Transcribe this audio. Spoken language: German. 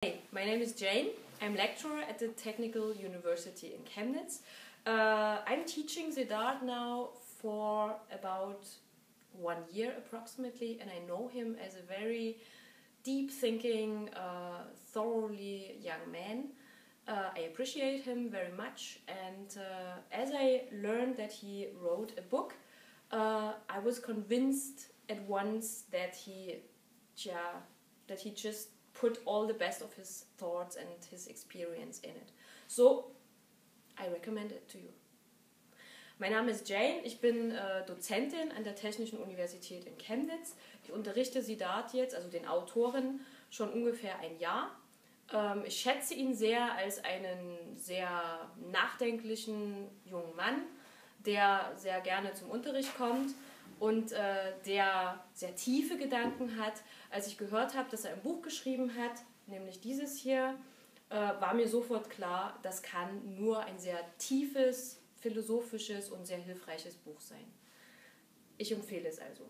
Hey, my name is Jane. I'm lecturer at the Technical University in Chemnitz. I'm teaching Siddharth now for about 1 year approximately, and I know him as a very deep-thinking, thoroughly young man. I appreciate him very much, and as I learned that he wrote a book, I was convinced at once that he just put all the best of his thoughts and his experience in it. So, I recommend it to you. Mein Name ist Jane, ich bin Dozentin an der Technischen Universität in Chemnitz. Ich unterrichte Siddharth jetzt, also den Autoren, schon ungefähr 1 Jahr. Ich schätze ihn sehr als einen sehr nachdenklichen jungen Mann, der sehr gerne zum Unterricht kommt und der sehr tiefe Gedanken hat. Als ich gehört habe, dass er ein Buch geschrieben hat, nämlich dieses hier, war mir sofort klar, das kann nur ein sehr tiefes, philosophisches und sehr hilfreiches Buch sein. Ich empfehle es also.